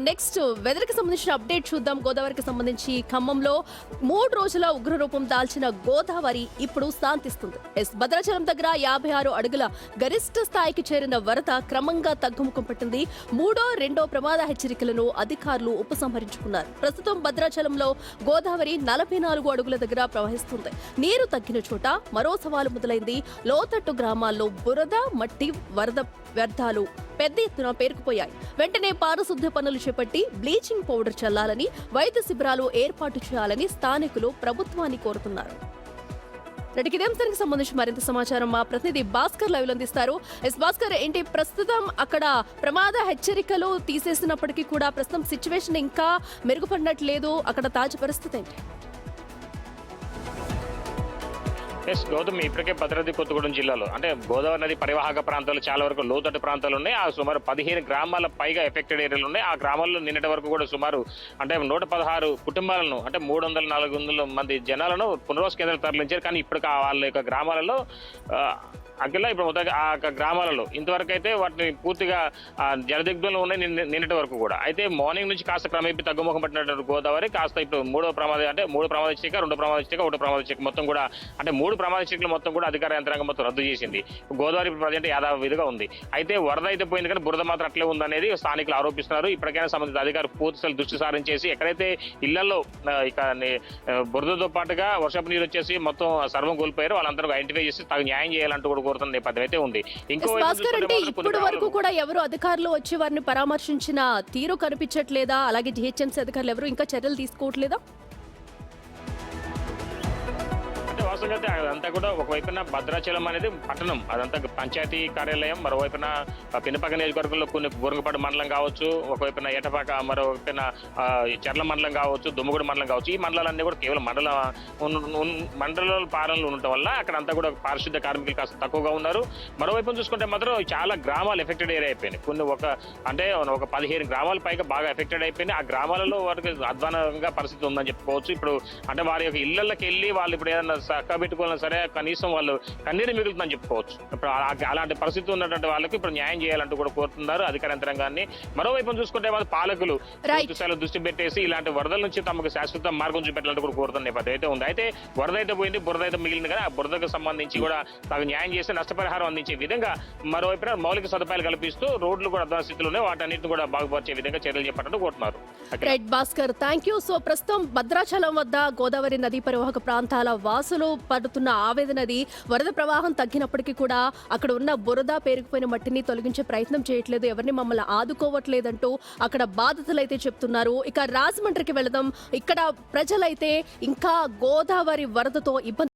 Next weather కి సంబంధించిన update చూద్దాం. గోదావరికి సంబంధించి ఖమ్మంలో 3 రోజుల ఉగ్రరూపం దాల్చిన గోదావరి ఇప్పుడు శాంతిస్తుంది. భద్రాచలం దగ్గర 56 అడుగుల గరిష్ట స్థాయికి చేరిన వరద క్రమంగా తగ్గుముఖం పట్టింది. రెండో ప్రమాద హెచ్చరికలను అధికారులు ఉపసంహరించుకున్నారు. ప్రస్తుతం భద్రాచలంలో గోదావరి 44 అడుగుల దగ్గర ప్రవహిస్తుంది. నీరు తగ్గిన చోట మరో సవాలు మొదలైంది. లోతట్టు గ్రామాల్లో బురద, మట్టి, వరద వ్యర్థాలు పెద్ద ఎత్తున పేరుకుపోయాయి. వెంటనే పారిశుద్ధ్య పనులు చేపట్టి బ్లీచింగ్ పౌడర్ చల్లాలని, వైద్య శిబిరాలు ఏర్పాటు చేయాలని స్థానికులు ప్రభుత్వాన్ని కోరుతున్నారు. ఇదే అంశానికి సంబంధించి మరింత సమాచారం మా ప్రతినిధి భాస్కర్ లైవ్ లో అందిస్తారు. భాస్కర్, ఏంటి ప్రస్తుతం అక్కడ ప్రమాద హెచ్చరికలు తీసేసినప్పటికీ కూడా ప్రస్తుతం సిచ్యువేషన్ ఇంకా మెరుగుపడినట్లేదు. అక్కడ తాజా పరిస్థితి ఏంటి? గౌతమ్, ఇప్పటికే భద్రాద్రి కొత్తగూడెం జిల్లాలో అంటే గోదావరి నది పరివాహక ప్రాంతాలు చాలా వరకు లోతట్టు ప్రాంతాలు ఉన్నాయి. ఆ సుమారు 15 గ్రామాల పైగా ఎఫెక్టెడ్ ఏరియాలు ఉన్నాయి. ఆ గ్రామాల్లో నిన్నటి వరకు కూడా సుమారు అంటే 116 కుటుంబాలను అంటే 300-400 మంది జనాలను పునరావాస కేంద్రాలు తరలించారు. కానీ ఇప్పుడు వాళ్ళ యొక్క గ్రామాలలో ఇప్పుడు మొత్తం ఆ గ్రామాలలో ఇంతవరకు అయితే వాటిని పూర్తిగా జలదిగ్ధంలో ఉన్నాయి నిన్నటి వరకు కూడా. అయితే మార్నింగ్ నుంచి కాస్త క్రమేపీ తగ్గుముఖం పట్టినటువంటి గోదావరి కాస్త ఇప్పుడు 3 ప్రమాద హెచ్చరిక, 2 ప్రమాద హెచ్చరిక, 1 ప్రమాద హెచ్చరిక మొత్తం కూడా అంటే 3 ప్రమాద హెచ్చరికలు మొత్తం కూడా అధికార యంత్రాంగం మొత్తం రద్దు చేసింది. గోదావరి ఇప్పుడు ప్రజెంట్ యాదావిధిగా ఉంది. అయితే వరద అయితే పోయింది కానీ బురద మాత్రం అట్లే ఉందనేది స్థానికులు ఆరోపిస్తున్నారు. ఇప్పటికైనా సంబంధిత అధికారులు పూర్తి దృష్టి సారించేసి ఎక్కడైతే ఇళ్లలో ఇక బురదతో పాటుగా వర్షపు నీరు వచ్చేసి మొత్తం సర్వం కోల్పోయారు వాళ్ళందరూ ఐడెంటిఫై చేసి తగు న్యాయం చేయాలంటూ కూడా కోరుతున్న నేపథ్యం అయితే ఉంది. ఇప్పటి వరకు కూడా ఎవరు అధికారులు వచ్చి వారిని పరామర్శించిన తీరు కనిపించట్లేదా? అలాగే జిహెచ్ఎంసీ అధికారులు ఎవరు ఇంకా చర్యలు తీసుకోవట్లేదా? వాస్తవంగా అదంతా కూడా ఒకవైపున భద్రాచలం అనేది పట్టణం, అదంతా పంచాయతీ కార్యాలయం, మరోవైపున పినపాక నియోజకవర్గంలో కొన్ని బూరంగపాడు మండలం కావచ్చు, ఒకవైపున ఏటపాక, మరోవైపున చెర్ల మండలం కావచ్చు, దుమ్మగూడ మండలం కావచ్చు. ఈ మండలాలన్నీ కూడా కేవలం మండల పాలనలు ఉండటం వల్ల అక్కడ అంతా కూడా పారిశుద్ధ్య కార్మికులు కాస్త తక్కువగా ఉన్నారు. మరోవైపు చూసుకుంటే మాత్రం చాలా గ్రామాలు ఎఫెక్టెడ్ ఏరియా అయిపోయినాయి. కొన్ని ఒక 15 గ్రామాల పైగా బాగా ఎఫెక్టెడ్ అయిపోయినాయి. ఆ గ్రామాలలో వారికి అధ్వానంగా పరిస్థితి ఉందని చెప్పుకోవచ్చు. ఇప్పుడు అంటే వారి యొక్క ఇళ్లకి వెళ్ళి వాళ్ళు ఇప్పుడు ఏదైనా పెట్టుకోవాలన్నా సరే కనీసం వాళ్ళు కన్నీరు మిగులుతుందని చెప్పుకోవచ్చు. ఇప్పుడు అలాంటి పరిస్థితి ఉన్నటువంటి వాళ్ళకి ఇప్పుడు న్యాయం చేయాలంటూ కూడా కోరుతున్నారు అధికార యంత్రాంగాన్ని. మరోవైపు చూసుకుంటే వాళ్ళు పాలకులు దృష్టి పెట్టేసి ఇలాంటి వరదల నుంచి తమకు శాశ్వత మార్గం చూపెట్టాలంటూ కూడా కోరుతున్న నేపథ్యం అయితే ఉంది. అయితే వరద అయితే పోయింది, బురద అయితే మిగిలింది కదా, ఆ బురదకు సంబంధించి కూడా తగు న్యాయం చేసి నష్టపరిహారం అందించే విధంగా మరోవైపున మౌలిక సదుపాయాలు కల్పిస్తూ రోడ్లు కూడా అధ్వాన స్థితిలో ఉన్నాయి, వాటన్నిటిని కూడా బాగుపరిచే విధంగా చర్యలు చేపట్టాలంటూ కోరుతున్నారు. Bhaskar, thank you. సో ప్రస్తుతం భద్రాచలం వద్ద గోదావరి నదీ పరివాహక ప్రాంతాల వాసులు పడుతున్న ఆవేదనది వరద ప్రవాహం తగ్గినప్పటికీ కూడా అక్కడ ఉన్న బురద, పేరుకుపోయిన మట్టిని తొలగించే ప్రయత్నం చేయట్లేదు, ఎవరిని మమ్మల్ని ఆదుకోవట్లేదంటూ అక్కడ బాధితులైతే చెప్తున్నారు. ఇక రాజమండ్రికి వెళదాం. ఇక్కడ ప్రజలైతే ఇంకా గోదావరి వరదతో ఇబ్బంది